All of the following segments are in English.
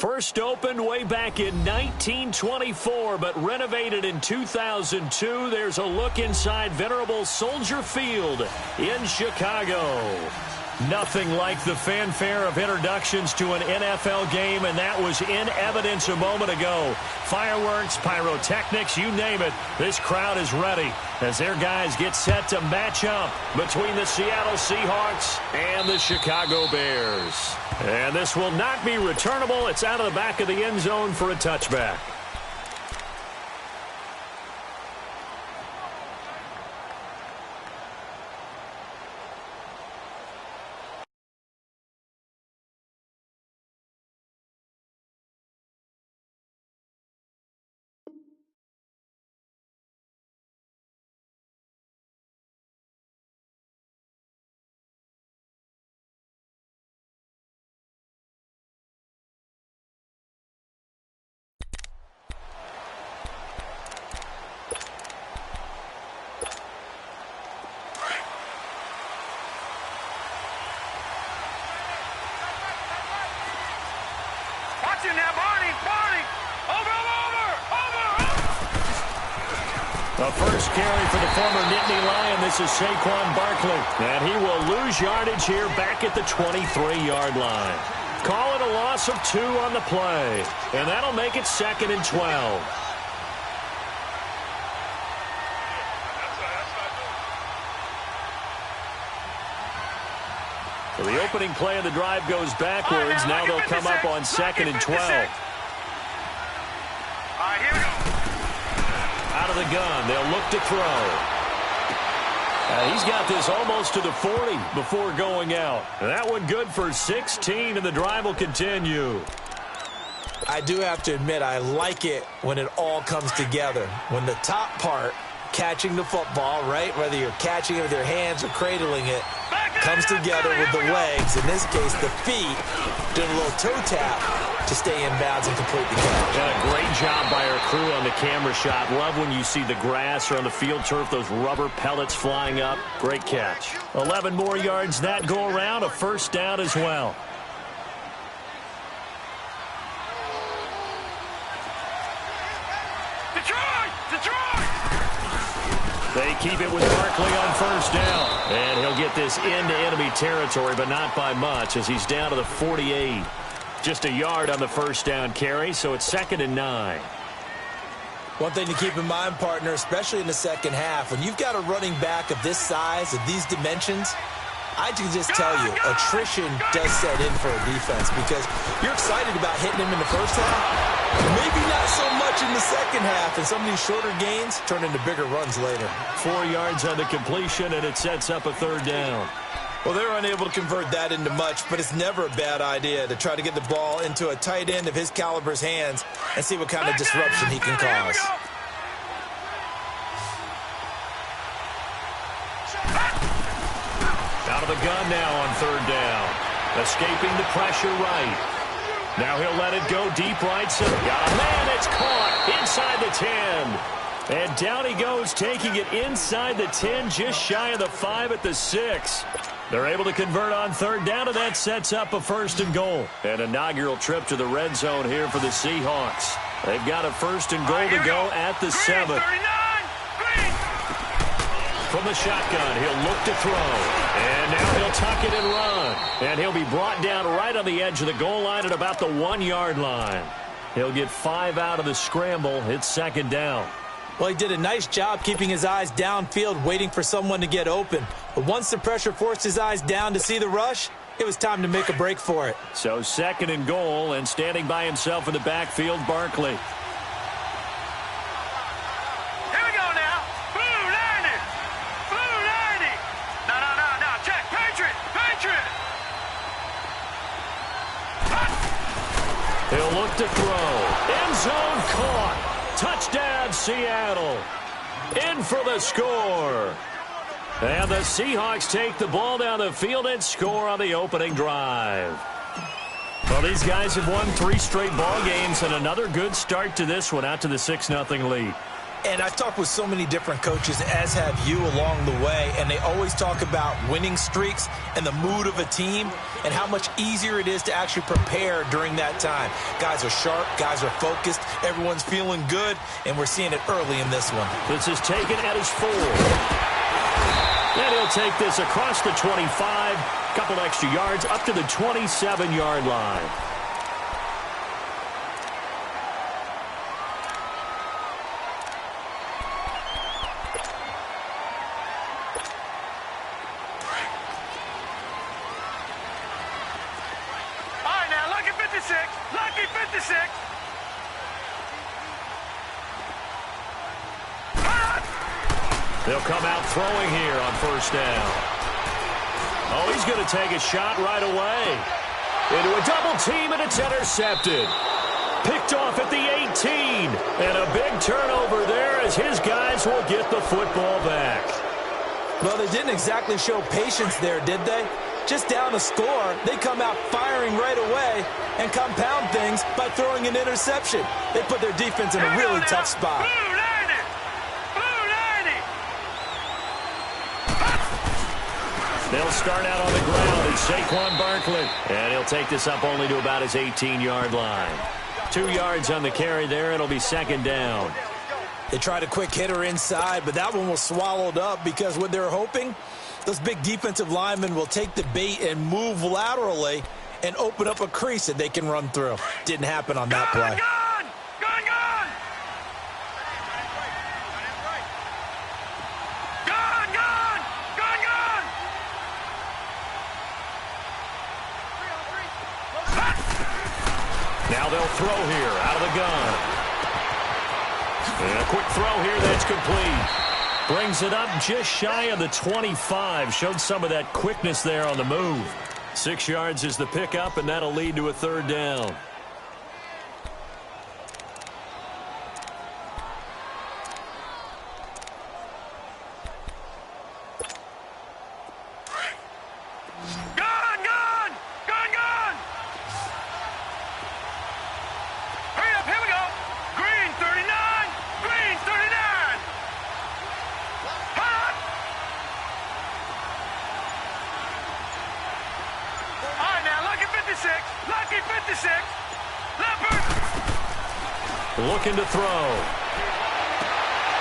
First opened way back in 1924, but renovated in 2002. There's a look inside venerable Soldier Field in Chicago. Nothing like the fanfare of introductions to an NFL game, and that was in evidence a moment ago. Fireworks, pyrotechnics, you name it. This crowd is ready as their guys get set to match up between the Seattle Seahawks and the Chicago Bears. And this will not be returnable. It's out of the back of the end zone for a touchback. The first carry for the former Nittany Lion. This is Saquon Barkley. And he will lose yardage here back at the 23-yard line. Call it a loss of 2 on the play. And that'll make it 2nd and 12. So the opening play of the drive goes backwards. Now they'll come up on 2nd and 12. Out of the gun, they'll look to throw. He's got this almost to the 40 before going out. And that one good for 16, and the drive will continue. I do have to admit, I like it when it all comes together. When the top part, catching the football, right, whether you're catching it with your hands or cradling it, comes together with the legs, in this case the feet, doing a little toe tap to stay in bounds and complete the catch. And a great job by our crew on the camera shot. Love when you see the grass or on the field turf, those rubber pellets flying up. Great catch. 11 more yards that go around, a first down as well. They keep it with Barkley on first down. And he'll get this into enemy territory, but not by much as he's down to the 48. Just a yard on the first down carry, so it's 2nd and 9. One thing to keep in mind, partner, especially in the second half, when you've got a running back of this size, of these dimensions, I can just tell you, attrition does set in for a defense because you're excited about hitting him in the first half. Maybe not so much in the second half, and some of these shorter gains turn into bigger runs later. 4 yards on the completion, and it sets up a third down. Well, they're unable to convert that into much, but it's never a bad idea to try to get the ball into a tight end of his caliber's hands and see what kind of disruption he can cause. Out of the gun now on third down. Escaping the pressure right. Now he'll let it go deep right. So got a man. It's caught inside the 10. And down he goes, taking it inside the 10, just shy of the 5 at the 6. They're able to convert on third down, and that sets up a 1st and goal. An inaugural trip to the red zone here for the Seahawks. They've got a 1st and goal to go at the 7. From the shotgun, he'll look to throw. And now he'll tuck it and run. And he'll be brought down right on the edge of the goal line at about the 1-yard line. He'll get 5 out of the scramble. It's 2nd down. Well, he did a nice job keeping his eyes downfield, waiting for someone to get open. But once the pressure forced his eyes down to see the rush, it was time to make a break for it. So 2nd and goal, and standing by himself in the backfield, Barkley. He'll look to throw. End zone caught. Touchdown, Seattle. In for the score. And the Seahawks take the ball down the field and score on the opening drive. Well, these guys have won 3 straight ball games and another good start to this one out to the 6-0 lead. And I've talked with so many different coaches, as have you along the way, and they always talk about winning streaks and the mood of a team and how much easier it is to actually prepare during that time. Guys are sharp, guys are focused, everyone's feeling good, and we're seeing it early in this one. This is taken at his 4. And he'll take this across the 25, couple extra yards up to the 27-yard line. Lucky 56. They'll come out throwing here on first down. Oh, he's going to take a shot right away. Into a double team, and it's intercepted. Picked off at the 18. And a big turnover there as his guys will get the football back. Well, they didn't exactly show patience there, did they? Just down a score, they come out firing right away and compound things by throwing an interception. They put their defense in a really tough spot. They'll start out on the ground. It's Saquon Barkley. And he'll take this up only to about his 18-yard line. 2 yards on the carry there. It'll be second down. They tried a quick hitter inside, but that one was swallowed up because what they're hoping, those big defensive linemen will take the bait and move laterally and open up a crease that they can run through. Didn't happen on that play. Now they'll throw here out of the gun. And a quick throw here that's complete. Brings it up just shy of the 25. Showed some of that quickness there on the move. 6 yards is the pickup, and that'll lead to a third down. Lucky 56. Leopard. Looking to throw.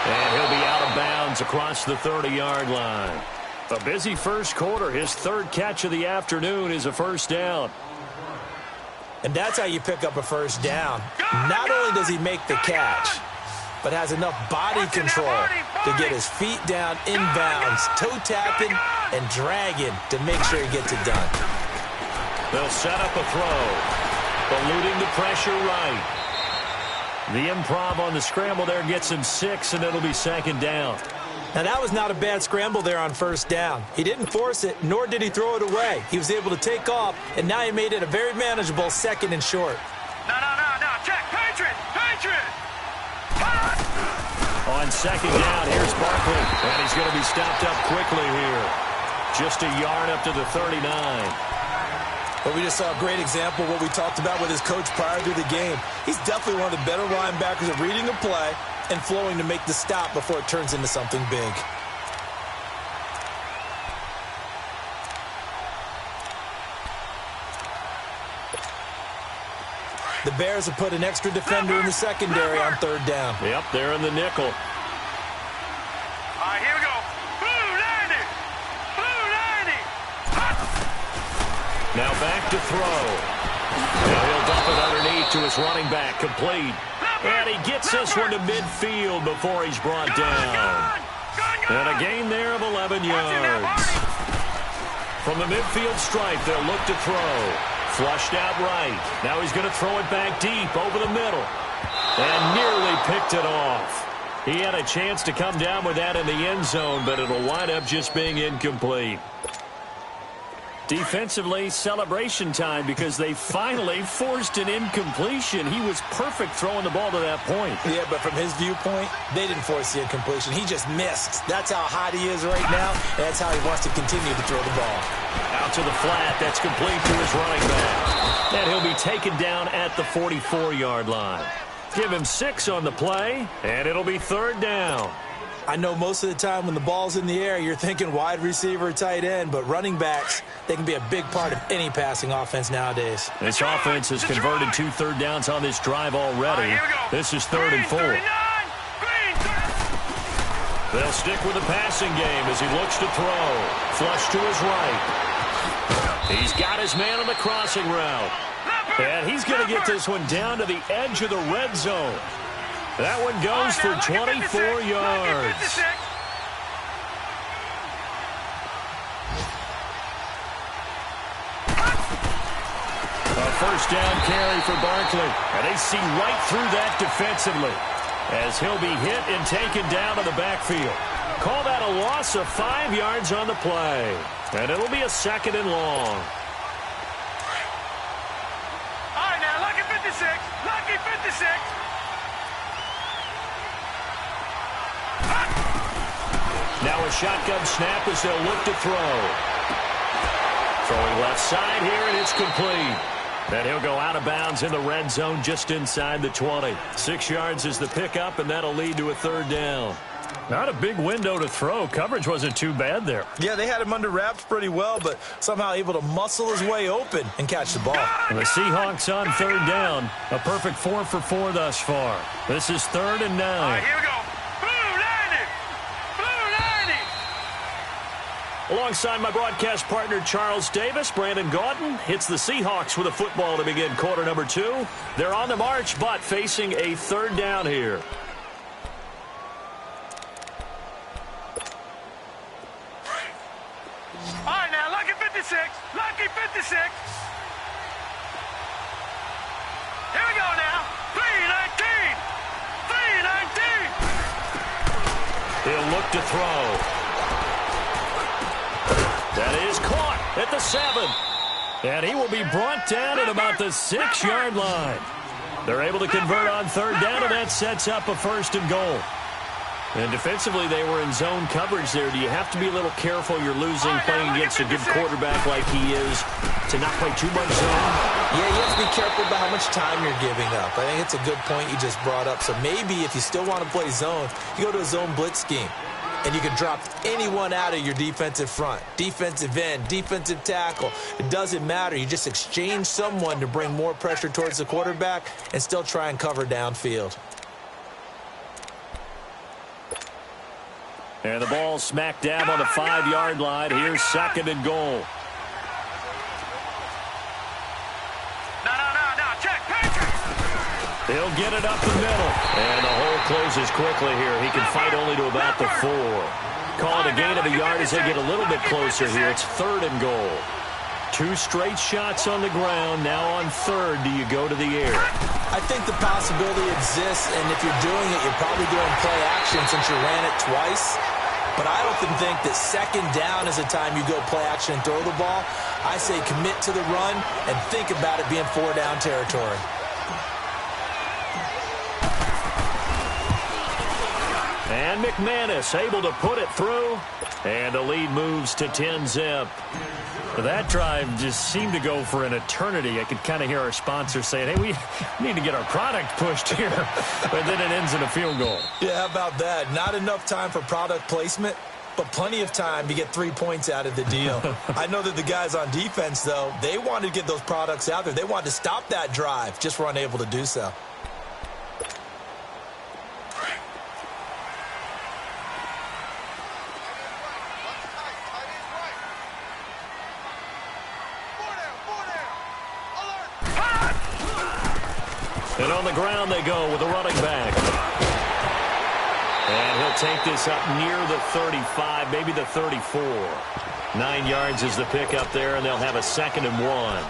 And he'll be out of bounds across the 30-yard line. A busy first quarter. His third catch of the afternoon is a first down. And that's how you pick up a first down. Not only does he make the catch, but has enough body control to get his feet down inbounds, toe tapping and dragging to make sure he gets it done. They'll set up a throw. Eluding the pressure right. The improv on the scramble there gets him 6, and it'll be second down. Now, that was not a bad scramble there on first down. He didn't force it, nor did he throw it away. He was able to take off, and now he made it a very manageable second and short. No. Check. Patriot. On second down, here's Barkley. And he's going to be stopped up quickly here. Just a yard up to the 39. But we just saw a great example of what we talked about with his coach prior to the game. He's definitely one of the better linebackers at reading a play and flowing to make the stop before it turns into something big. The Bears have put an extra defender in the secondary on third down. Yep, they're in the nickel. All right, here we go. Blue 90. Now back to throw. Now he'll dump it underneath to his running back, complete. And he gets this one to midfield before he's brought down. And a gain there of 11 yards. From the midfield stripe, they'll look to throw. Flushed out right. Now he's going to throw it back deep over the middle. And nearly picked it off. He had a chance to come down with that in the end zone, but it'll wind up just being incomplete. Defensively, celebration time because they finally forced an incompletion. He was perfect throwing the ball to that point. Yeah, but from his viewpoint, they didn't force the incompletion. He just missed. That's how hot he is right now, and that's how he wants to continue to throw the ball. Out to the flat. That's complete to his running back. And he'll be taken down at the 44-yard line. Give him 6 on the play, and it'll be 3rd down. I know most of the time when the ball's in the air, you're thinking wide receiver, tight end, but running backs, they can be a big part of any passing offense nowadays. This offense has converted 2 third downs on this drive already. This is 3rd and 4. They'll stick with the passing game as he looks to throw. Flush to his right. He's got his man on the crossing route. And he's going to get this one down to the edge of the red zone. That one goes for 24 yards. A first down carry for Barkley. And they see right through that defensively as he'll be hit and taken down to the backfield. Call that a loss of 5 yards on the play. And it'll be a 2nd and long. All right, now, lucky 56. Lucky 56. Now a shotgun snap as they'll look to throw. Throwing left side here, and it's complete. And he'll go out of bounds in the red zone just inside the 20. 6 yards is the pickup, and that'll lead to a 3rd down. Not a big window to throw. Coverage wasn't too bad there. Yeah, they had him under wraps pretty well, but somehow able to muscle his way open and catch the ball. And the Seahawks on 3rd down. A perfect 4 for 4 thus far. This is 3rd and 9. All right, here we go. Alongside my broadcast partner, Charles Davis, Brandon Gaudin hits the Seahawks with a football to begin quarter number 2. They're on the march, but facing a 3rd down here. All right, now, lucky 56. Lucky 56. Here we go now. 319. 319. He'll look to throw. That is caught at the 7. And he will be brought down at about the 6-yard line. They're able to convert on 3rd down, and that sets up a 1st and goal. And defensively, they were in zone coverage there. Do you have to be a little careful? You're losing playing against a good quarterback like he is to not play too much zone? Yeah, you have to be careful about how much time you're giving up. I think it's a good point you just brought up. So maybe if you still want to play zone, you go to a zone blitz scheme. And you can drop anyone out of your defensive front. Defensive end, defensive tackle. It doesn't matter. You just exchange someone to bring more pressure towards the quarterback and still try and cover downfield. And the ball smack dab on the 5-yard line. Here's 2nd and goal. He'll get it up the middle. And the hole closes quickly here. He can fight only to about the 4. Call it a gain of a yard as they get a little bit closer here. It's 3rd and goal. 2 straight shots on the ground. Now on 3rd, do you go to the air? I think the possibility exists, and if you're doing it, you're probably doing play action since you ran it twice. But I often think that 2nd down is the time you go play action and throw the ball. I say commit to the run and think about it being 4-down territory. And McManus able to put it through. And the lead moves to 10-zip. That drive just seemed to go for an eternity. I could kind of hear our sponsor saying, hey, we need to get our product pushed here. But then it ends in a field goal. Yeah, how about that? Not enough time for product placement, but plenty of time to get 3 points out of the deal. I know that the guys on defense, though, they wanted to get those products out there. They wanted to stop that drive, just were unable to do so. And on the ground they go with a running back. And he'll take this up near the 35, maybe the 34. 9 yards is the pickup there, and they'll have a 2nd and 1.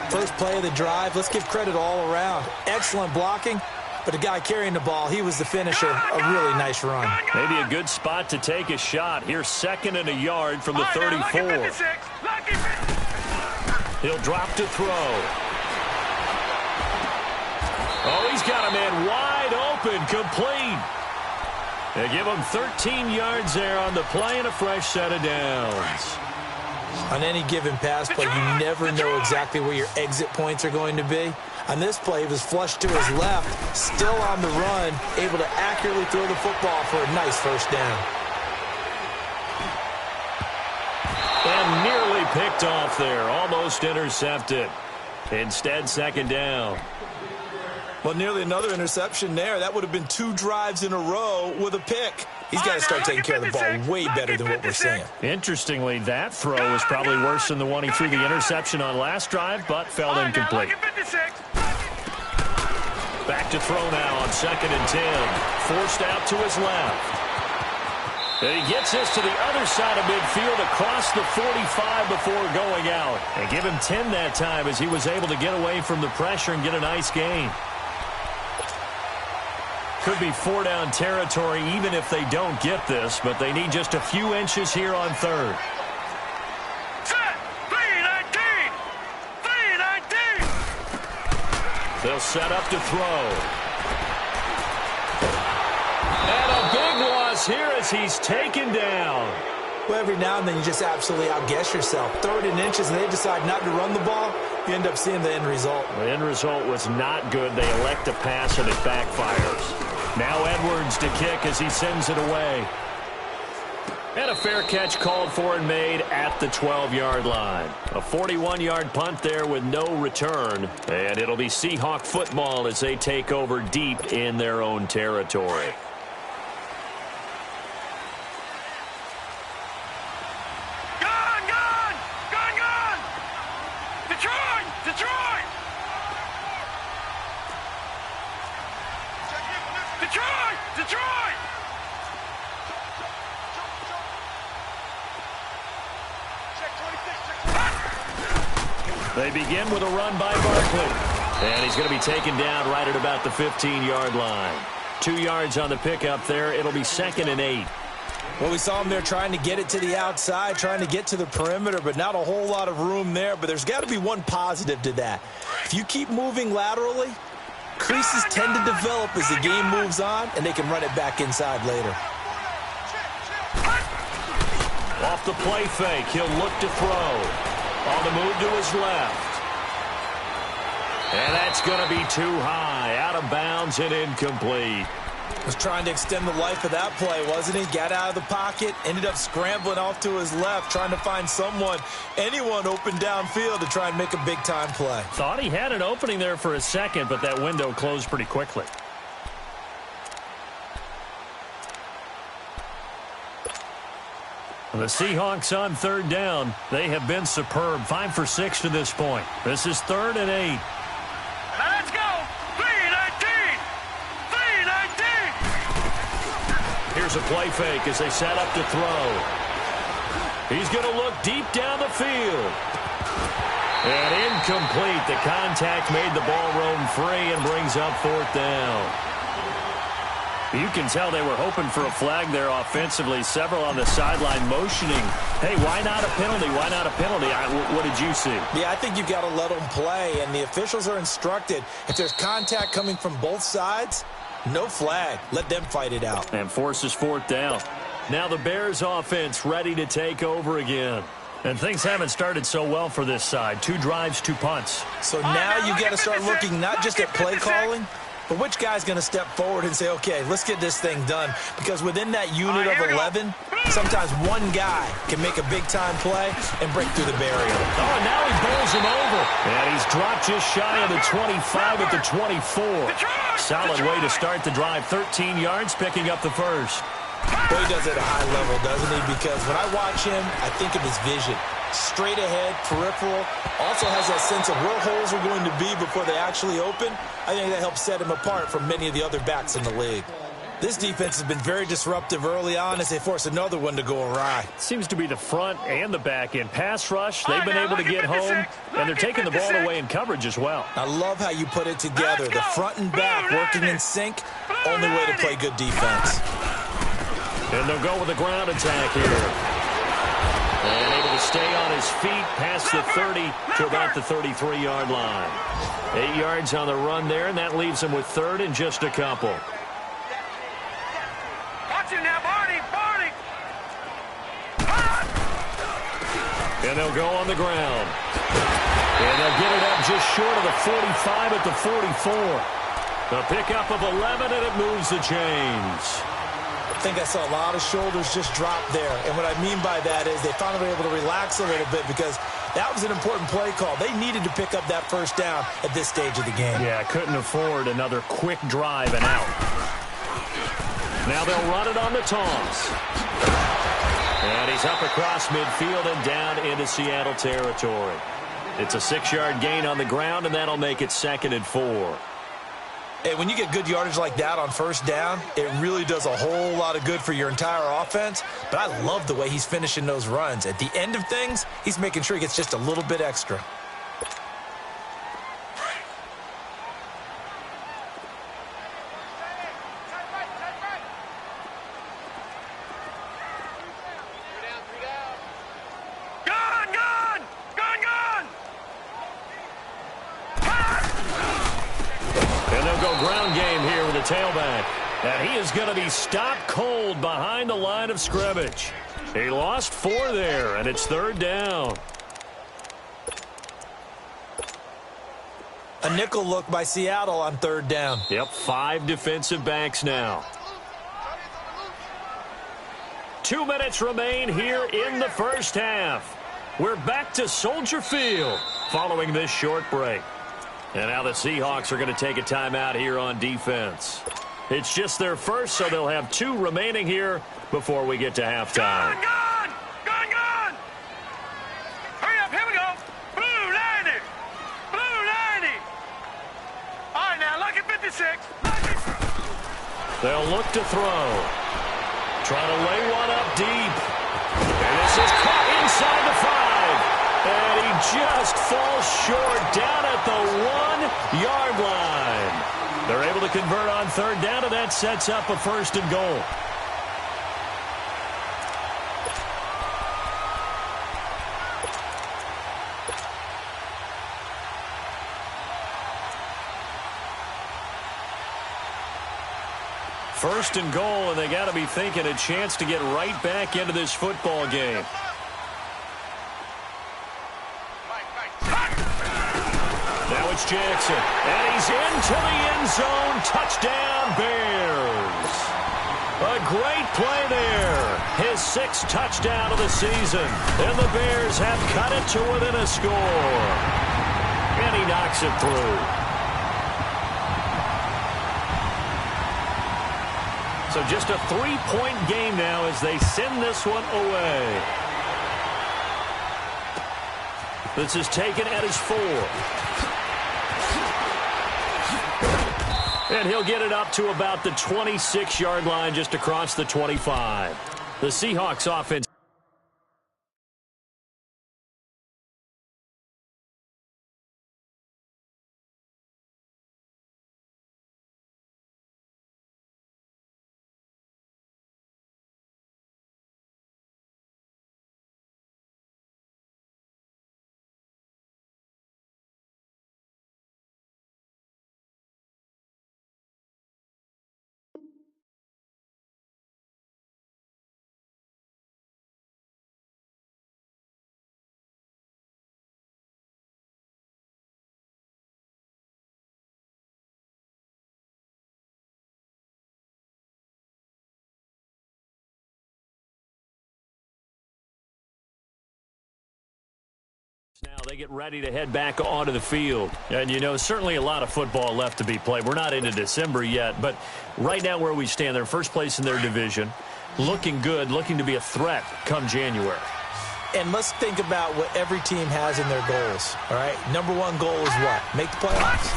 First play of the drive, let's give credit all around. Excellent blocking, but the guy carrying the ball, he was the finisher. A really nice run. Maybe a good spot to take a shot. Here's 2nd and a yard from the 34. He'll drop to throw. Oh, he's got a man wide open, complete. They give him 13 yards there on the play and a fresh set of downs. On any given pass play, you never know exactly where your exit points are going to be. On this play, he was flushed to his left, still on the run, able to accurately throw the football for a nice first down. And nearly picked off there, almost intercepted. Instead, second down. Well, nearly another interception there. That would have been 2 drives in a row with a pick. He's got to start taking care of the ball way better than what we're seeing. Interestingly, that throw was probably worse than the one he threw the interception on last drive, but fell incomplete. Back to throw now on 2nd and 10. Forced out to his left. And he gets this to the other side of midfield across the 45 before going out. And give him 10 that time as he was able to get away from the pressure and get a nice gain. Could be 4-down territory even if they don't get this, but they need just a few inches here on 3rd. Set! 3-19! 3-19! They'll set up to throw. And a big loss here as he's taken down. Well, every now and then you just absolutely outguess yourself. 3rd and inches and they decide not to run the ball, you end up seeing the end result. The end result was not good. They elect to pass and it backfires. Now Edwards to kick as he sends it away. And a fair catch called for and made at the 12-yard line. A 41-yard punt there with no return. And it'll be Seahawk football as they take over deep in their own territory. Detroit! They begin with a run by Barkley. And he's going to be taken down right at about the 15-yard line. 2 yards on the pickup there. It'll be 2nd and 8. Well, we saw him there trying to get it to the outside, trying to get to the perimeter, but not a whole lot of room there. But there's got to be one positive to that. If you keep moving laterally, creases tend to develop as the game moves on, and they can run it back inside later. Off the play fake, he'll look to throw. On the move to his left. And that's going to be too high. Out of bounds and incomplete. Was trying to extend the life of that play, wasn't he? Got out of the pocket, ended up scrambling off to his left, trying to find anyone open downfield to try and make a big-time play. Thought he had an opening there for a second, but that window closed pretty quickly. The Seahawks on 3rd down. They have been superb. 5 for 6 to this point. This is 3rd and 8. Let's go! 3-19! 3-19! Here's a play fake as they set up to throw. He's going to look deep down the field. And incomplete. The contact made the ball roam free and brings up 4th down. You can tell they were hoping for a flag there offensively. Several on the sideline motioning. Hey, why not a penalty? Why not a penalty? What did you see? Yeah, I think you've got to let them play, and the officials are instructed. If there's contact coming from both sides, no flag. Let them fight it out. And forces 4th down. Now the Bears offense ready to take over again. And things haven't started so well for this side. 2 drives, 2 punts. So now you've got to start looking not just at play calling, but which guy's going to step forward and say, okay, let's get this thing done? Because within that unit of 11, sometimes one guy can make a big-time play and break through the barrier. Oh, and now he bowls him over. And he's dropped just shy of the 25 at the 24. Solid way to start the drive. 13 yards, picking up the first. Well, he does it at a high level, doesn't he? Because when I watch him, I think of his vision. Straight ahead, peripheral, also has that sense of where holes are going to be before they actually open. I think that helps set him apart from many of the other backs in the league. This defense has been very disruptive early on as they force another one to go awry. Seems to be the front and the back end. Pass rush, they've been able to get home, and they're taking the ball away in coverage as well. I love how you put it together. The front and back working in sync, only way to play good defense. And they'll go with a ground attack here. And able to stay on his feet past the 30 to about the 33-yard line. 8 yards on the run there, and that leaves him with 3rd and just a couple. Watch him now, Barney! Barney! And they'll go on the ground. And they'll get it up just short of the 45 at the 44. A pickup of 11, and it moves the chains. I think I saw a lot of shoulders just drop there. And what I mean by that is they finally were able to relax a little bit because that was an important play call. They needed to pick up that first down at this stage of the game. Yeah, couldn't afford another quick drive and out. Now they'll run it on the toss. And he's up across midfield and down into Seattle territory. It's a 6-yard gain on the ground, and that'll make it 2nd and 4. Hey, when you get good yardage like that on first down, it really does a whole lot of good for your entire offense. But I love the way he's finishing those runs. At the end of things, he's making sure he gets just a little bit extra. Tailback, and he is going to be stopped cold behind the line of scrimmage. He lost 4 there, and it's 3rd down. A nickel look by Seattle on 3rd down. Yep, 5 defensive backs now. 2 minutes remain here in the first half. We're back to Soldier Field following this short break. And now the Seahawks are going to take a timeout here on defense. It's just their first, so they'll have 2 remaining here before we get to halftime. Gun! Hurry up, here we go. Blue 90. Blue 90. All right, now, lucky 56. They'll look to throw. Try to lay one up deep. And this is caught inside the 5. And he just falls short down at the 1-yard line. They're able to convert on 3rd down, and that sets up a 1st and goal. First and goal, and they got to be thinking a chance to get right back into this football game. Now it's Jackson, and he's into the end zone. Touchdown, Bears. A great play there. His 6th touchdown of the season, and the Bears have cut it to within a score. And he knocks it through. So just a 3-point game now as they send this one away. This is taken at his 4. And he'll get it up to about the 26-yard line, just across the 25. The Seahawks offense. Now they get ready to head back onto the field. And, you know, certainly a lot of football left to be played. We're not into December yet, but right now where we stand, they're first place in their division, looking good, looking to be a threat come January. And let's think about what every team has in their goals, all right? Number 1 goal is what? Make the playoffs.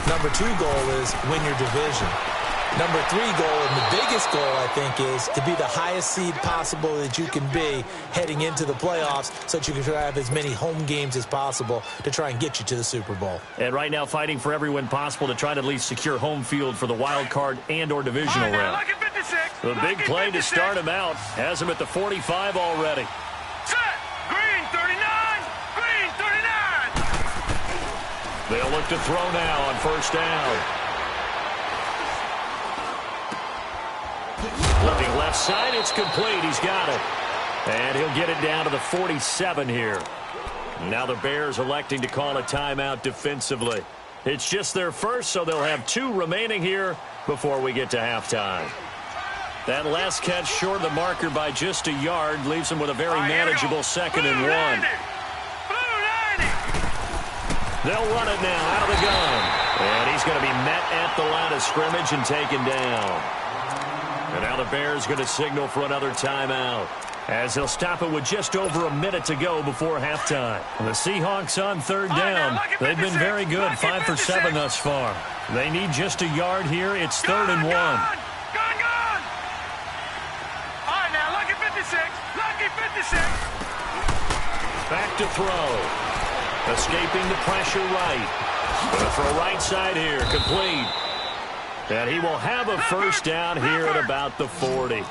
Number 2 goal is win your division. Number 3 goal, and the biggest goal, I think, is to be the highest seed possible that you can be heading into the playoffs so that you can have as many home games as possible to try and get you to the Super Bowl. And right now fighting for every win possible to try to at least secure home field for the wild card and or divisional round. The big play to start him out has him at the 45 already. Set! Green 39! Green 39! They'll look to throw now on first down. Looking left side, it's complete. He's got it. And he'll get it down to the 47 here. Now the Bears electing to call a timeout defensively. It's just their first, so they'll have 2 remaining here before we get to halftime. That last catch short of the marker by just a yard leaves them with a very manageable 2nd and 1. They'll run it now out of the gun. And he's going to be met at the line of scrimmage and taken down. And now the Bears going to signal for another timeout, as they'll stop it with just over a minute to go before halftime. The Seahawks on 3rd down. They've been very good, 5 for 7 thus far. They need just a yard here. It's 3rd and 1. Gone. All right, now, lucky 56. Lucky 56. Back to throw. Escaping the pressure right. Gonna throw right side here, complete. And he will have a first down here at about the 40.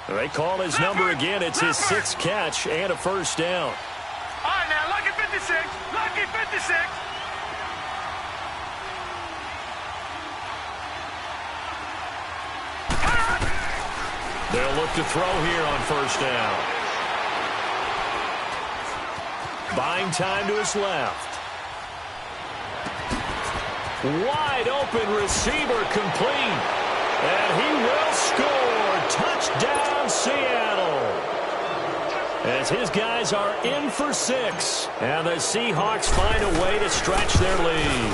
They call his number again. It's his 6th catch and a first down. All right, now, lucky 56. Lucky 56. They'll look to throw here on first down. Buying time to his left. Wide open receiver complete. And he will score. Touchdown, Seattle. As his guys are in for 6. And the Seahawks find a way to stretch their lead.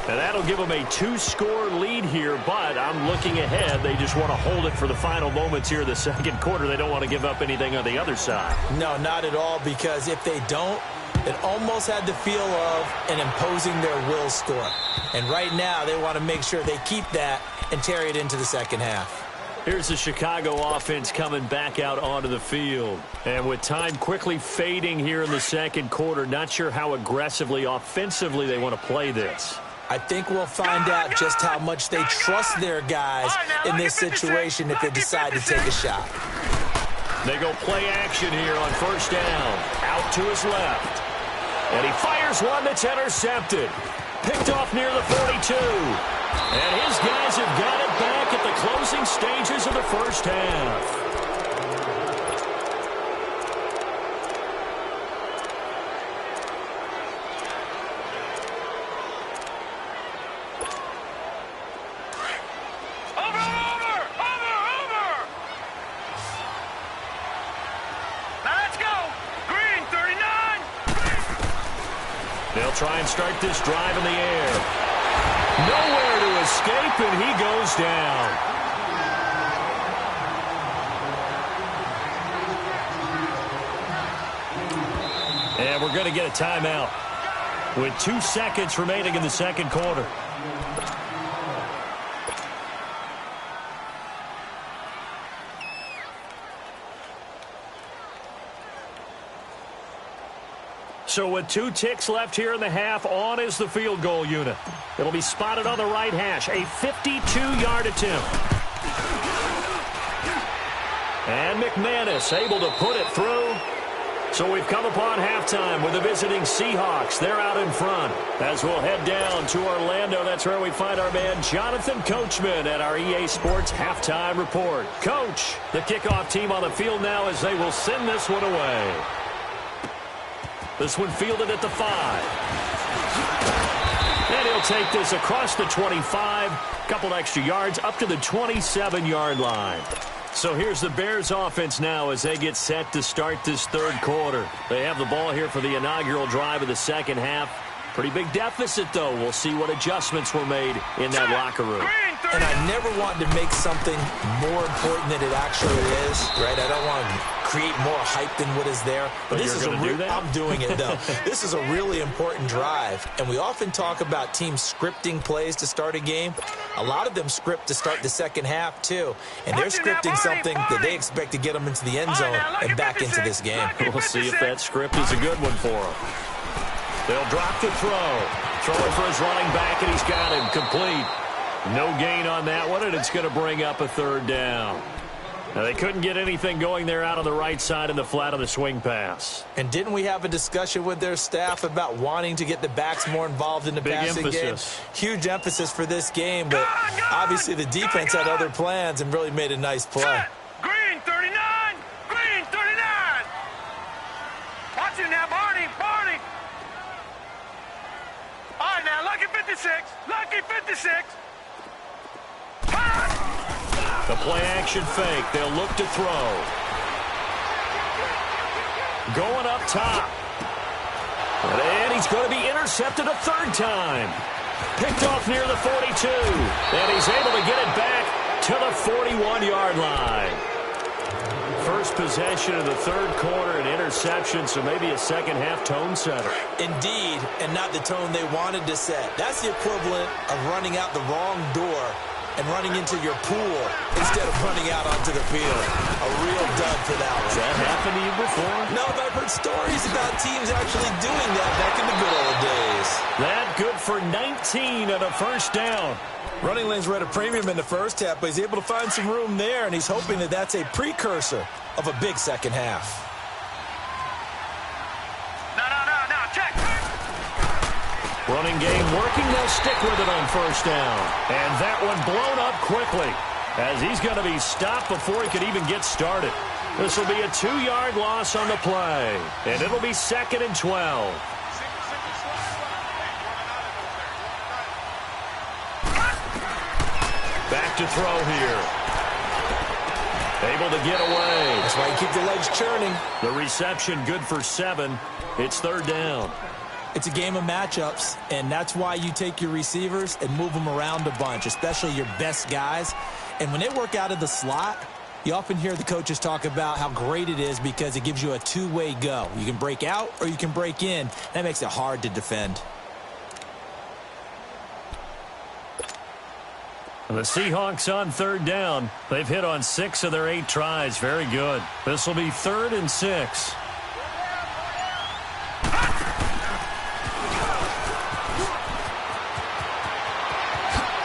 And that'll give them a 2-score lead here, but I'm looking ahead. They just want to hold it for the final moments here in the 2nd quarter. They don't want to give up anything on the other side. No, not at all, because if they don't, it almost had the feel of an imposing their will score. And right now, they want to make sure they keep that and carry it into the 2nd half. Here's the Chicago offense coming back out onto the field. And with time quickly fading here in the 2nd quarter, not sure how aggressively, offensively they want to play this. I think we'll find out just how much they trust their guys in this situation if they decide to take a shot. They go play action here on first down. Out to his left. And he fires one that's intercepted. Picked off near the 42. And his guys have got it back at the closing stages of the first half. They'll try and start this drive in the air. Nowhere to escape, and he goes down. And we're going to get a timeout with 2 seconds remaining in the 2nd quarter. So with 2 ticks left here in the half, on is the field goal unit. It'll be spotted on the right hash, a 52-yard attempt. And McManus able to put it through. So we've come upon halftime with the visiting Seahawks. They're out in front. As we'll head down to Orlando, that's where we find our man Jonathan Coachman at our EA Sports Halftime Report. Coach, the kickoff team on the field now as they will send this one away. This one fielded at the 5. And he'll take this across the 25. Couple extra yards up to the 27-yard line. So here's the Bears offense now as they get set to start this 3rd quarter. They have the ball here for the inaugural drive of the 2nd half. Pretty big deficit, though. We'll see what adjustments were made in that locker room. And I never want to make something more important than it actually is, right? I don't want to create more hype than what is there. But this is I'm doing it, though. This is a really important drive. And we often talk about teams scripting plays to start a game. A lot of them script to start the 2nd half, too. And they're scripting something that they expect to get them into the end zone and back into this game. We'll see if that script is a good one for them. They'll drop the throw. Throwing for his running back, and he's got him complete. No gain on that one, and it's going to bring up a 3rd down. Now, they couldn't get anything going there out on the right side in the flat of the swing pass. And didn't we have a discussion with their staff about wanting to get the backs more involved in the passing game? Huge emphasis for this game, but obviously the defense had other plans and really made a nice play. Green 39, green 39. 56. Lucky 56. The play-action fake. They'll look to throw. Going up top. And he's going to be intercepted a third time. Picked off near the 42. And he's able to get it back to the 41-yard line. First possession of the third quarter, an interception, so maybe a second-half tone setter. Indeed, and not the tone they wanted to set. That's the equivalent of running out the wrong door and running into your pool instead of running out onto the field. A real dud for that one. Has that happened to you before? No, but I've heard stories about teams actually doing that back in the good old days. That good for 19 and a first down. Running lanes were at a premium in the first half, but he's able to find some room there, and he's hoping that that's a precursor of a big second half. No, check. Running game working. They'll stick with it on first down. And that one blown up quickly as he's going to be stopped before he could even get started. This will be a 2-yard loss on the play, and it'll be 2nd and 12. Back to throw here. Able to get away. That's why you keep the legs churning. The reception good for 7. It's third down. It's a game of matchups, and that's why you take your receivers and move them around a bunch, especially your best guys. And when they work out of the slot, you often hear the coaches talk about how great it is because it gives you a two-way go. You can break out or you can break in. That makes it hard to defend. The Seahawks on third down. They've hit on 6 of their 8 tries. Very good. This will be 3rd and 6.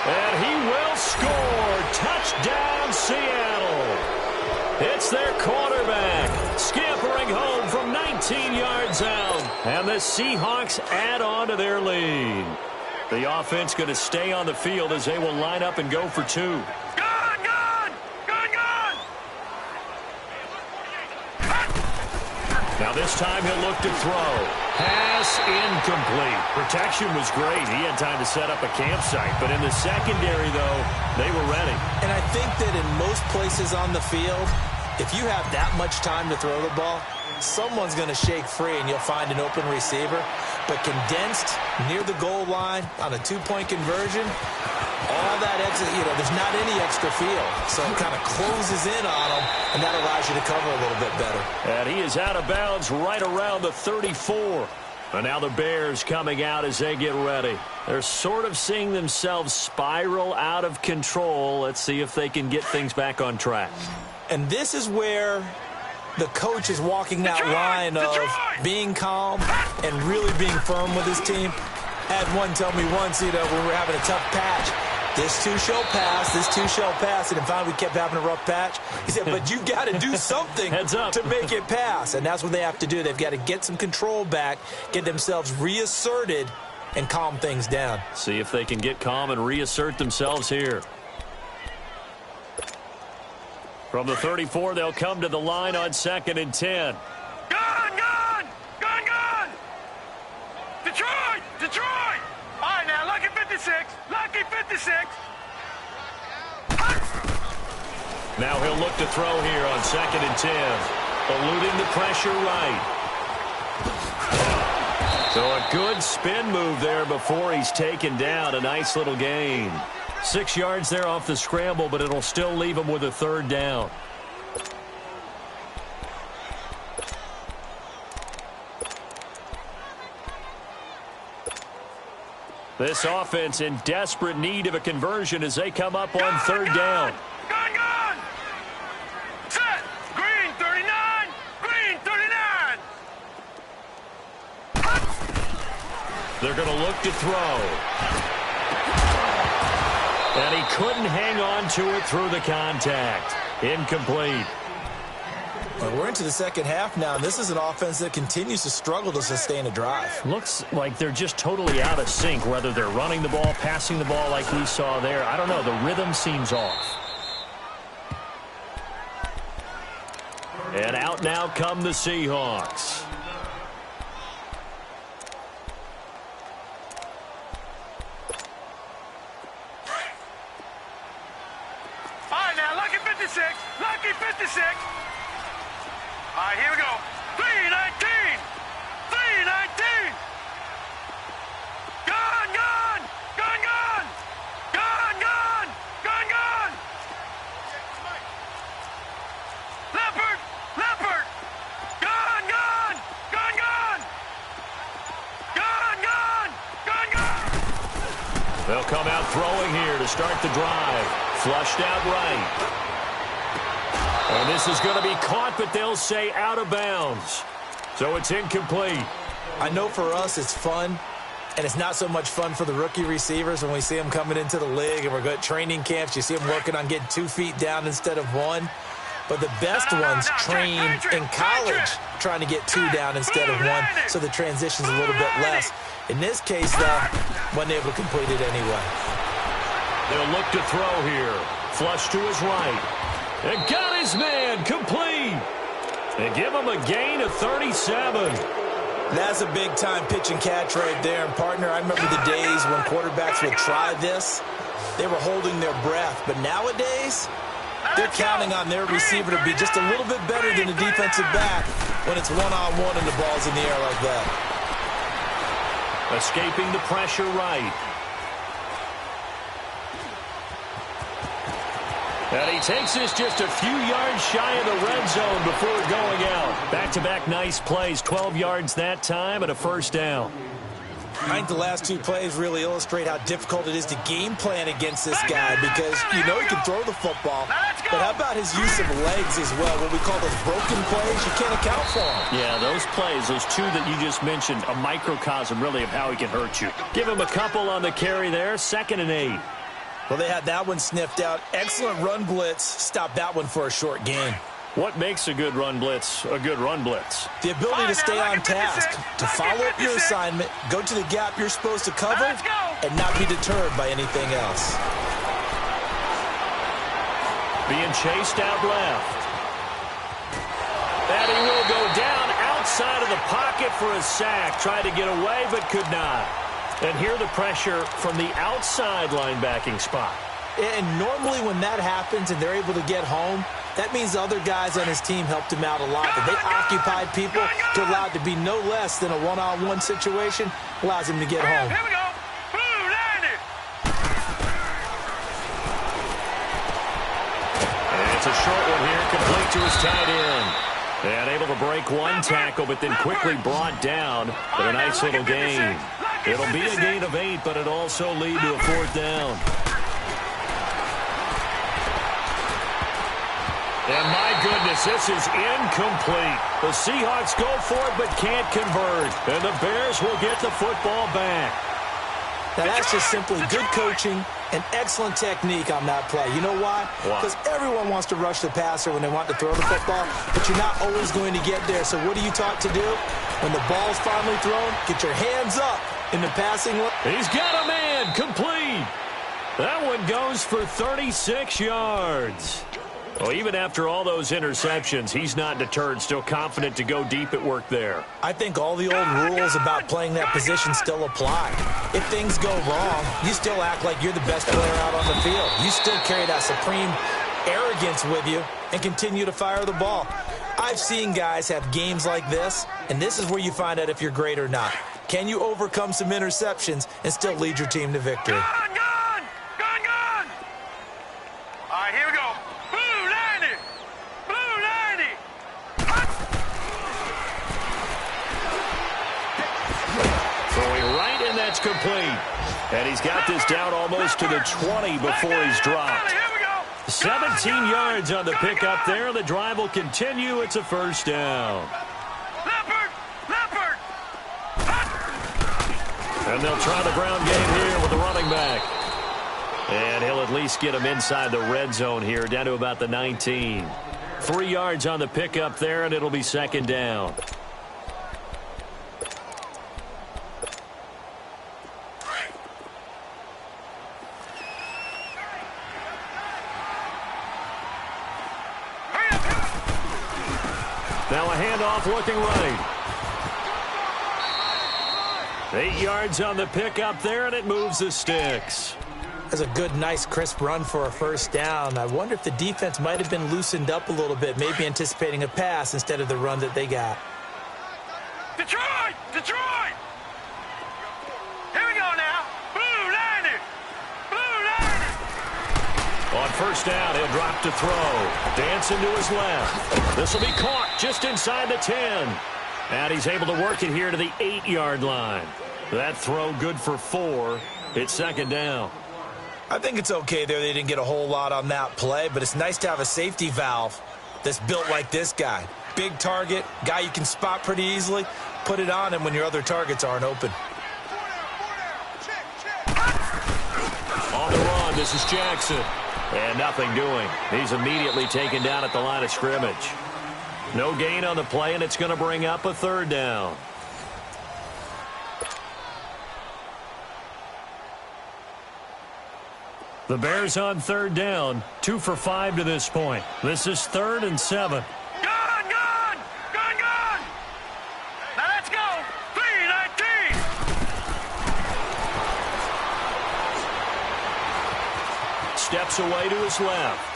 And he will score. Touchdown, Seattle. It's their quarterback scampering home from 19 yards out. And the Seahawks add on to their lead. The offense going to stay on the field as they will line up and go for 2. Gone! Now this time he'll look to throw. Pass incomplete. Protection was great. He had time to set up a campsite. But in the secondary, though, they were ready. And I think that in most places on the field, if you have that much time to throw the ball, someone's going to shake free and you'll find an open receiver. But condensed near the goal line on a 2-point conversion, all that extra, there's not any extra field. So it kind of closes in on them, and that allows you to cover a little bit better. And he is out of bounds right around the 34. And now the Bears coming out as they get ready. They're sort of seeing themselves spiral out of control. Let's see if they can get things back on track. And this is where the coach is walking that line of being calm and really being firm with his team. Had one tell me once, when we were having a tough patch, this too shall pass, this too shall pass. And finally we kept having a rough patch. He said, but you've got to do something to make it pass. And that's what they have to do. They've got to get some control back, get themselves reasserted, and calm things down. See if they can get calm and reassert themselves here. From the 34, they'll come to the line on 2nd and 10. Gone! Detroit! All right, now, lucky 56. Now he'll look to throw here on 2nd and 10. Eluding the pressure right. So a good spin move there before he's taken down. A nice little gain. 6 yards there off the scramble, but it'll still leave him with a third down. This offense in desperate need of a conversion as they come up on third down. Gone! Set! Green 39! They're going to look to throw. And he couldn't hang on to it through the contact. Incomplete. Well, we're into the second half now, and this is an offense that continues to struggle to sustain a drive. Looks like they're just totally out of sync, whether they're running the ball, passing the ball like we saw there. I don't know. The rhythm seems off. And out now come the 56. Lucky 56. All right, here we go. 319. 319. Gun, gun. Gun, gun. Gun, gun. Gun, gun. Leopard. Leopard. Gun, gun. Gun, gun. Gun, gun. Gun, gun. They'll come out throwing here to start the drive. Flushed out right. And this is going to be caught, but they'll say out of bounds. So it's incomplete. I know for us it's fun, and it's not so much fun for the rookie receivers when we see them coming into the league and we're going to training camps. You see them working on getting 2 feet down instead of 1. But the best ones train in college trying to get 2 down instead of 1, so the transition's a little bit less. In this case, though, wasn't able to complete it anyway. They'll look to throw here. Flush to his right. And got his man complete. They give him a gain of 37. That's a big-time pitch and catch right there. And, partner, I remember the days when quarterbacks would try this. They were holding their breath. But nowadays, they're counting on their receiver to be just a little bit better than the defensive back when it's one-on-one and the ball's in the air like that. Escaping the pressure right. And he takes this just a few yards shy of the red zone before going out. Back-to-back nice plays, 12 yards that time and a first down. I think the last 2 plays really illustrate how difficult it is to game plan against this guy because you know he can throw the football, but how about his use of legs as well? What we call those broken plays, you can't account for them. Yeah, those plays, those 2 that you just mentioned, a microcosm really of how he can hurt you. Give him a couple on the carry there, 2nd and 8. Well, they had that one sniffed out. Excellent run blitz. Stopped that one for a short gain. What makes a good run blitz a good run blitz? The ability to stay on task, to follow up your assignment, go to the gap you're supposed to cover, and not be deterred by anything else. Being chased out left. And he will go down outside of the pocket for a sack. Tried to get away, but could not. And here the pressure from the outside linebacking spot. And normally when that happens and they're able to get home, that means the other guys on his team helped him out a lot. That they occupied people to allow it to be no less than a one-on-one situation, allows him to get home. Here we go. Blue landed. And it's a short one here, complete to his tight end. And able to break one tackle, but then quickly brought down. But a nice little gain. It'll be a gain of 8, but it'll also lead to a 4th down. And my goodness, this is incomplete. The Seahawks go for it, but can't convert. And the Bears will get the football back. Now, that's just simply good coaching and excellent technique on that play. You know why? Because everyone wants to rush the passer when they want to throw the football, but you're not always going to get there. So what are you taught to do? When the ball's finally thrown, get your hands up in the passing lane. He's got a man complete. That one goes for 36 yards. Well, even after all those interceptions, he's not deterred, still confident to go deep at work there. I think all the old rules about playing that position still apply. If things go wrong, you still act like you're the best player out on the field. You still carry that supreme arrogance with you and continue to fire the ball. I've seen guys have games like this, and this is where you find out if you're great or not. Can you overcome some interceptions and still lead your team to victory? Gun, gun. Gun, gun. All right, here we go. Blue landed. Blue landed. Throwing right, and that's complete. And he's got this down almost to the 20 before he's dropped. 17 yards on the pickup there. The drive will continue. It's a first down. Leopard. Leopard. And they'll try the ground game here with the running back. And he'll at least get him inside the red zone here, down to about the 19. 3 yards on the pickup there, and it'll be second down. Now a handoff looking right. 8 yards on the pickup there, and it moves the sticks. That's a good, nice, crisp run for a first down. I wonder if the defense might have been loosened up a little bit, maybe anticipating a pass instead of the run that they got. Detroit! Detroit! Here we go now. Blue Lightning! Blue Lightning! On first down, he'll drop to throw. Dancing to his left. This will be caught just inside the 10. And he's able to work it here to the 8-yard line. That throw good for 4. It's second down. I think it's okay there. They didn't get a whole lot on that play, but it's nice to have a safety valve that's built like this guy. Big target, guy you can spot pretty easily. Put it on him when your other targets aren't open. On the run, this is Jackson. And nothing doing. He's immediately taken down at the line of scrimmage. No gain on the play, and it's going to bring up a third down. The Bears on third down, 2 for 5 to this point. This is 3rd and 7. Gone! Gone! Gone! Gone! Now let's go! 3-19! Steps away to his left.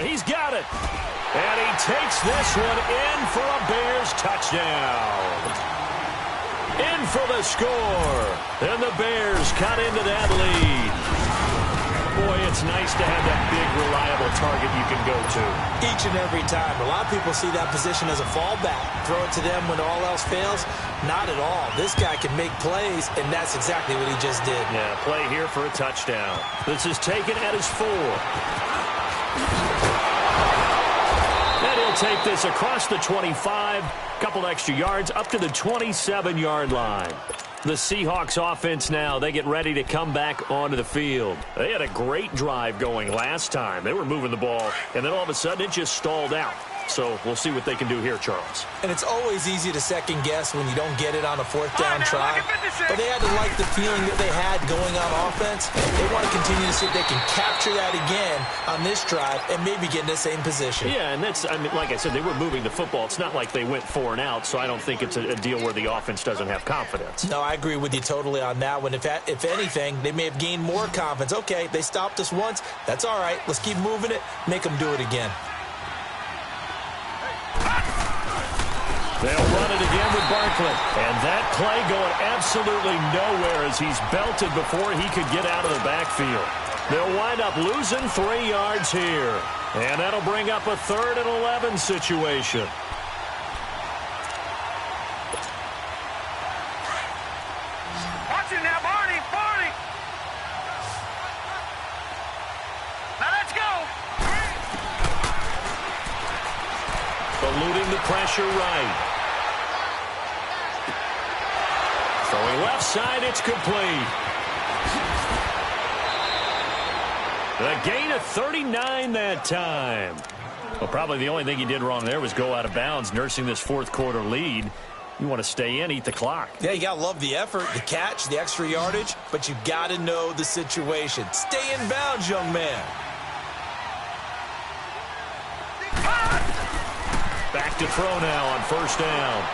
He's got it. And he takes this one in for a Bears touchdown. In for the score. And the Bears cut into that lead. Boy, it's nice to have that big, reliable target you can go to. Each and every time. A lot of people see that position as a fallback. Throw it to them when all else fails. Not at all. This guy can make plays, and that's exactly what he just did. Yeah, play here for a touchdown. This is taken at his 4. And he'll take this across the 25, couple extra yards, up to the 27-yard line. The Seahawks offense now, they get ready to come back onto the field. They had a great drive going last time. They were moving the ball, and then all of a sudden it just stalled out. So we'll see what they can do here, Charles. And it's always easy to second guess when you don't get it on a 4th down try. But they had to like the feeling that they had going on offense. They want to continue to see if they can capture that again on this drive and maybe get in the same position. Yeah, and that's, I mean, like I said, they were moving the football. It's not like they went 4 and out, so I don't think it's a deal where the offense doesn't have confidence. No, I agree with you totally on that one. If anything, they may have gained more confidence. Okay, they stopped us once. That's all right. Let's keep moving it. Make them do it again. They'll run it again with Barkley. And that play going absolutely nowhere as he's belted before he could get out of the backfield. They'll wind up losing 3 yards here. And that'll bring up a 3rd and 11 situation. Watch it now, Barney! Barney! Now let's go! Eluding the pressure right. Throwing left side, it's complete. The gain of 39 that time. Well, probably the only thing he did wrong there was go out of bounds, nursing this 4th quarter lead. You want to stay in, eat the clock. Yeah, you got to love the effort, the catch, the extra yardage, but you got to know the situation. Stay in bounds, young man. Back to throw now on first down.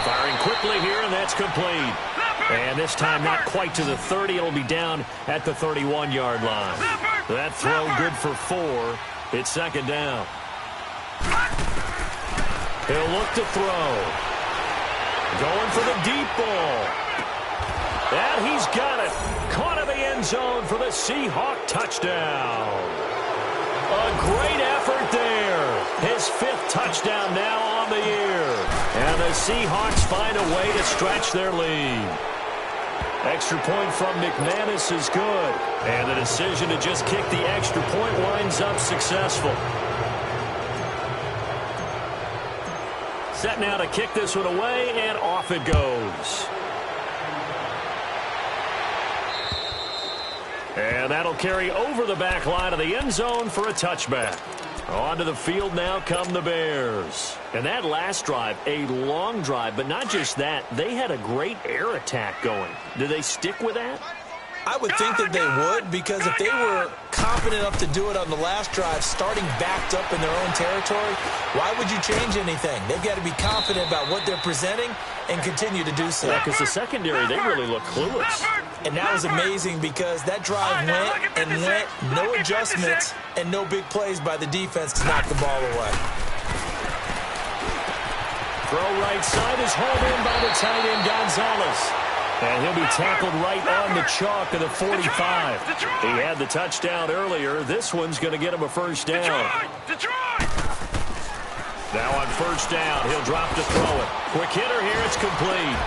Firing quickly here, and that's complete. And this time not quite to the 30. It'll be down at the 31-yard line. That throw good for 4. It's second down. He'll look to throw. Going for the deep ball. And he's got it. Caught in the end zone for the Seahawk touchdown. A great effort there. His 5th touchdown now on the year. And the Seahawks find a way to stretch their lead. Extra point from McManus is good. And the decision to just kick the extra point winds up successful. Set now to kick this one away, and off it goes. And that'll carry over the back line of the end zone for a touchback. Onto the field now come the Bears. And that last drive, a long drive, but not just that, they had a great air attack going. Do they stick with that? I would think that they would, because if they were confident enough to do it on the last drive, starting backed up in their own territory, why would you change anything? They've got to be confident about what they're presenting and continue to do so. Yeah, because the secondary, they really look clueless. And that was amazing because that drive went, no adjustments, and no big plays by the defense to knock the ball away. Throw right side is hauled in by the tight end, Gonzalez. And he'll be tackled right on the chalk of the 45. He had the touchdown earlier. This one's going to get him a first down. Now on first down, he'll drop to throw it. Quick hitter here, it's complete.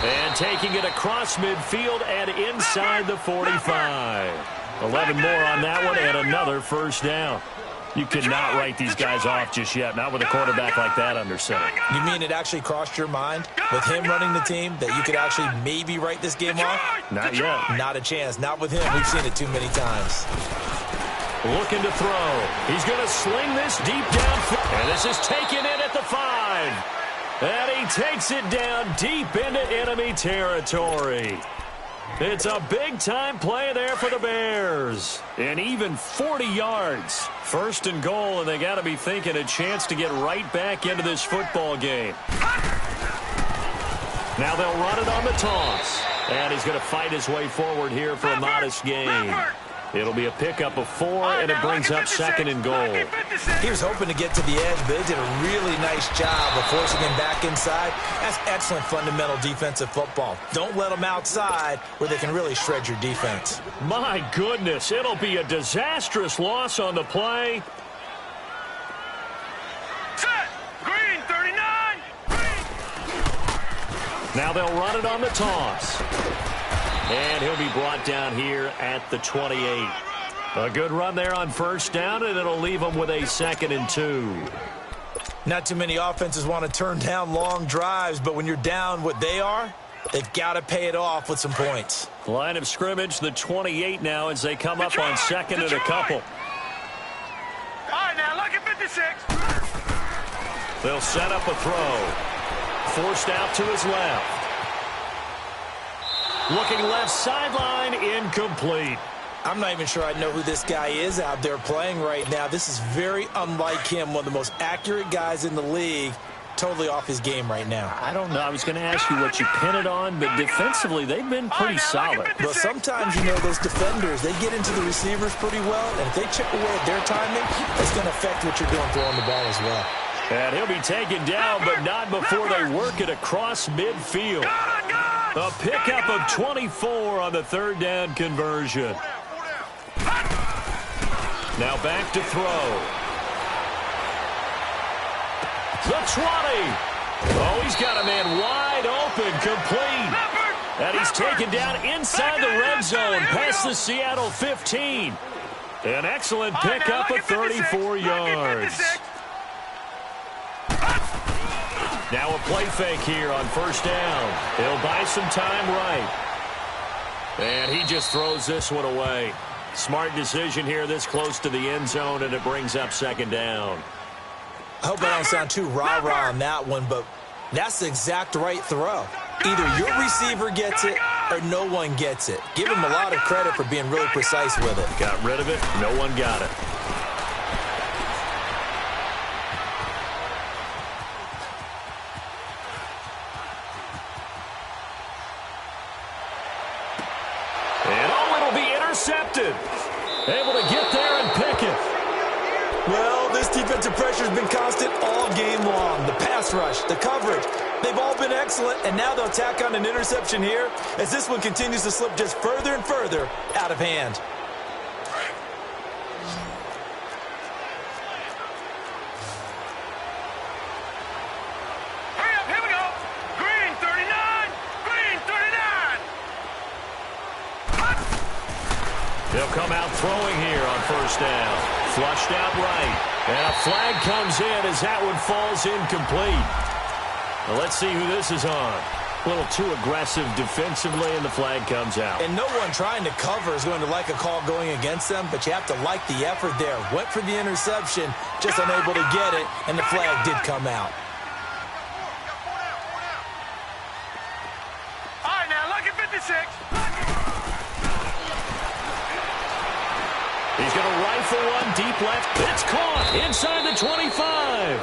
And taking it across midfield and inside the 45. 11 more on that one and another first down. You cannot write these guys off just yet, not with a quarterback like that under center. You mean it actually crossed your mind with him running the team that you could actually maybe write this game off? Not yet. Not a chance. Not with him. We've seen it too many times. Looking to throw. He's going to sling this deep down. And this is taken in at the 5. And he takes it down deep into enemy territory. It's a big-time play there for the Bears. And even 40 yards. First and goal, and they got to be thinking a chance to get right back into this football game. Now they'll run it on the toss. And he's going to fight his way forward here for a modest gain. It'll be a pickup of 4, and it brings up second and goal. He was hoping to get to the edge, but they did a really nice job of forcing him back inside. That's excellent fundamental defensive football. Don't let them outside where they can really shred your defense. My goodness, it'll be a disastrous loss on the play. Set. Green 39. Now they'll run it on the toss. And he'll be brought down here at the 28. A good run there on first down, and it'll leave him with a 2nd and 2. Not too many offenses want to turn down long drives, but when you're down what they are, they've got to pay it off with some points. Line of scrimmage, the 28 now as they come up on 2nd and a couple. All right, now look at 56. They'll set up a throw. Forced out to his left. Looking left sideline, incomplete. I'm not even sure I know who this guy is out there playing right now. This is very unlike him, one of the most accurate guys in the league. Totally off his game right now. I don't know. I was going to ask you what you pin it on, but defensively, they've been pretty solid. But sometimes, you know, those defenders, they get into the receivers pretty well, and if they chip away at their timing, it's going to affect what you're doing throwing the ball as well. And he'll be taken down, but not before they work it across midfield. A pickup of 24 on the 3rd down conversion. Now back to throw. The 20. Oh, he's got a man wide open, complete. And he's taken down inside the red zone past the Seattle 15. An excellent pickup of 34 yards. Now a play fake here on first down. He'll buy some time right. And he just throws this one away. Smart decision here this close to the end zone, and it brings up 2nd down. I hope I don't sound too rah-rah on that one, but that's the exact right throw. Either your receiver gets it or no one gets it. Give him a lot of credit for being really precise with it. Got rid of it. No one got it. Intercepted. Able to get there and pick it. Well, this defensive pressure has been constant all game long. The pass rush, the coverage, they've all been excellent, and now they'll tack on an interception here as this one continues to slip just further and further out of hand. Hurry up, here we go. Green 39. Green 39. They'll come out throwing here on first down. Flushed out right. And a flag comes in as that one falls incomplete. Well, let's see who this is on. A little too aggressive defensively, and the flag comes out. And no one trying to cover is going to like a call going against them, but you have to like the effort there. Went for the interception, just unable to get it, and the flag did come out. All right, now look at 56. He's going to rifle one deep left. It's caught inside the 25.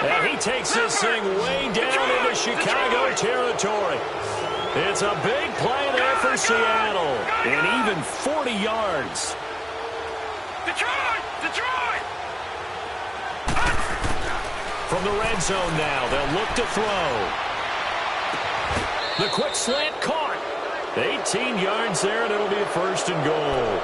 And he takes this thing way down into Chicago territory. It's a big play there for Seattle. And even 40 yards. Detroit! Detroit! From the red zone now, they'll look to throw. The quick slant caught. 18 yards there, and it'll be a first and goal.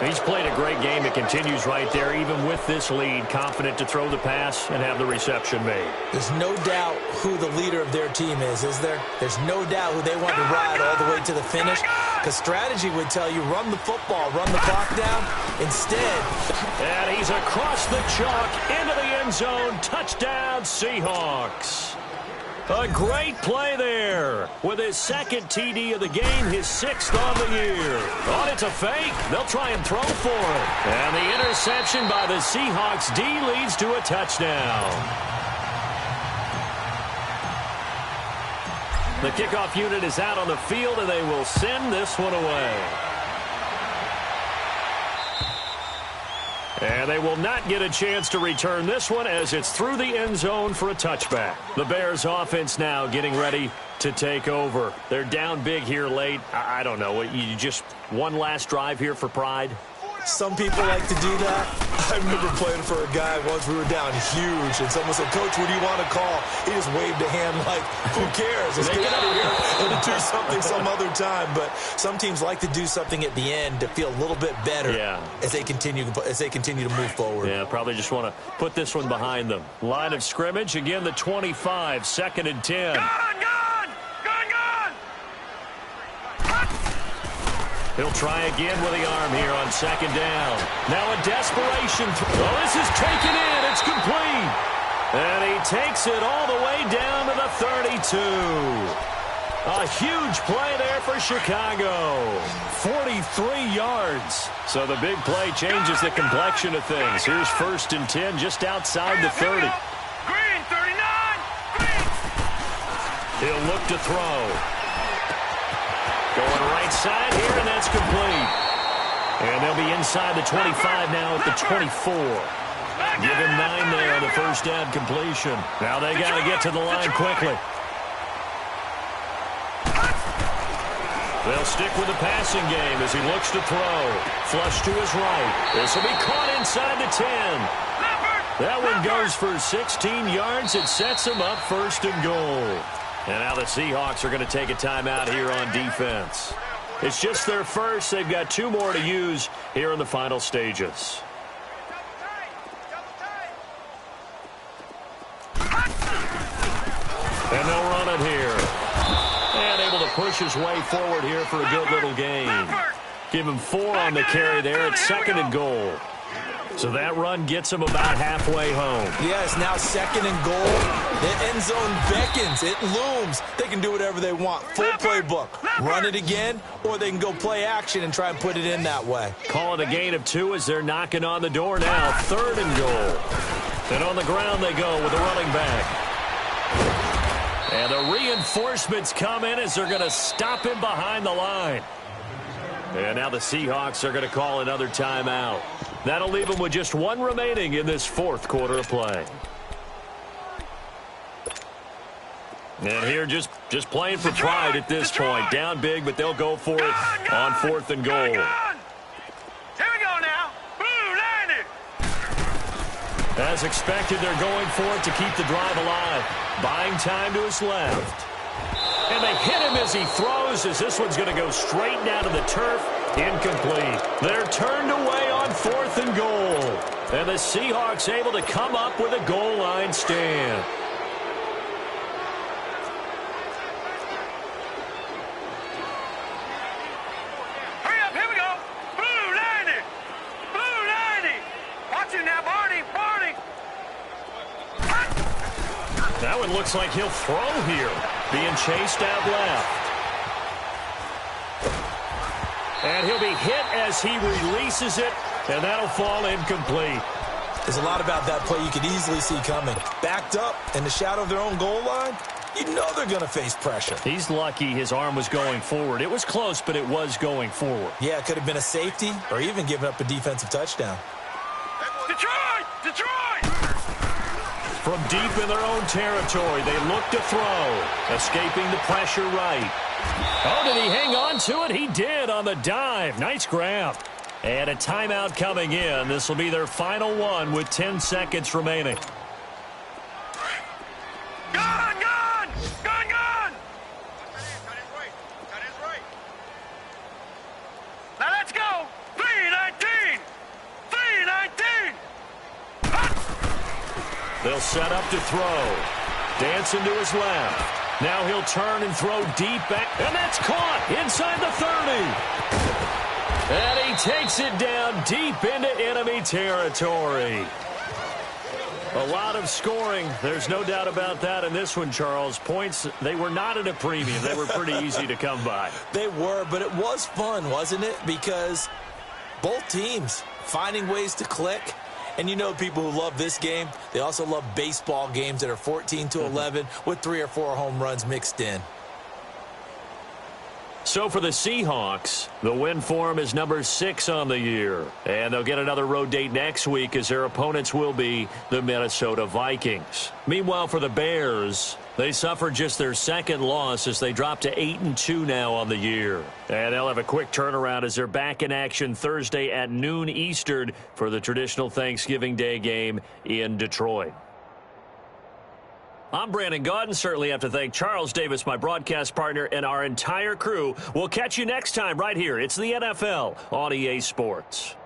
He's played a great game. It continues right there, even with this lead, confident to throw the pass and have the reception made. There's no doubt who the leader of their team is there? There's no doubt who they want to ride all the way to the finish, because strategy would tell you run the football, run the clock down. Instead, and he's across the chalk into the end zone. Touchdown, Seahawks. A great play there with his second TD of the game, his 6th on the year. Oh, it's a fake. They'll try and throw for it. And the interception by the Seahawks D leads to a touchdown. The kickoff unit is out on the field, and they will send this one away. And they will not get a chance to return this one as it's through the end zone for a touchback. The Bears offense now getting ready to take over. They're down big here late. I don't know. You just one last drive here for pride? Some people like to do that. I remember playing for a guy once. We were down huge, and someone said, "Coach, what do you want to call?" He just waved a hand like, "Who cares? Let's get out of here and do something some other time." But some teams like to do something at the end to feel a little bit better as they continue to move forward. Yeah, probably just want to put this one behind them. Line of scrimmage again. The 25, 2nd and 10. He'll try again with the arm here on 2nd down. Now a desperation throw. Oh, this is taken in. It's complete. And he takes it all the way down to the 32. A huge play there for Chicago. 43 yards. So the big play changes the complexion of things. Here's 1st and 10 just outside the 30. Green, 39. Green. He'll look to throw. Going right side here, and that's complete. And they'll be inside the 25 now at the 24. Give him 9 there on the first down completion. Now they got to get to the line quickly. They'll stick with the passing game as he looks to throw. Flush to his right. This will be caught inside the 10. That one goes for 16 yards. It sets him up 1st and goal. And now the Seahawks are going to take a timeout here on defense. It's just their first. They've got 2 more to use here in the final stages. And they'll run it here. And able to push his way forward here for a good little gain. Give him 4 on the carry there. It's 2nd and goal. So that run gets them about halfway home. Yes, now 2nd and goal. The end zone beckons. It looms. They can do whatever they want. Full playbook. Run it again, or they can go play action and try and put it in that way. Call it a gain of 2 as they're knocking on the door now. 3rd and goal. And on the ground they go with the running back. And the reinforcements come in as they're going to stop him behind the line. And now the Seahawks are going to call another timeout. That'll leave them with just 1 remaining in this 4th quarter of play. And here just playing for pride at this point. Down big, but they'll go for it on 4th and goal. Here we go now. Blue landed. As expected, they're going for it to keep the drive alive. Buying time to his left. And they hit him as he throws, as this one's going to go straight down to the turf. Incomplete. They're turned away on 4th and goal. And the Seahawks able to come up with a goal line stand. Hurry up, here we go. Blue landed. Blue landed. Watch it now, Barney. Barney. That one looks like he'll throw here. Being chased out left. And he'll be hit as he releases it, and that'll fall incomplete. There's a lot about that play you could easily see coming. Backed up in the shadow of their own goal line, you know they're going to face pressure. He's lucky his arm was going forward. It was close, but it was going forward. Yeah, it could have been a safety or even given up a defensive touchdown. Detroit! Detroit! From deep in their own territory, they look to throw. Escaping the pressure right. Oh, did he hang on to it? He did on the dive. Nice grab. And a timeout coming in. This will be their final one with 10 seconds remaining. Gone! Gone! Gone! Gone! Now let's go! 3-19! 3-19! They'll set up to throw. Dancing to his left. Now he'll turn and throw deep back. And that's caught inside the 30. And he takes it down deep into enemy territory. A lot of scoring. There's no doubt about that in this one, Charles. Points, they were not at a premium. They were pretty easy to come by. They were, but it was fun, wasn't it? Because both teams finding ways to click. And you know people who love this game, they also love baseball games that are 14-11 with 3 or 4 home runs mixed in. So for the Seahawks, the win form is number 6 on the year. And they'll get another road date next week as their opponents will be the Minnesota Vikings. Meanwhile, for the Bears, they suffered just their second loss as they drop to 8-2 now on the year. And they'll have a quick turnaround as they're back in action Thursday at noon Eastern for the traditional Thanksgiving Day game in Detroit. I'm Brandon Gaudin. Certainly have to thank Charles Davis, my broadcast partner, and our entire crew. We'll catch you next time right here. It's the NFL on EA Sports.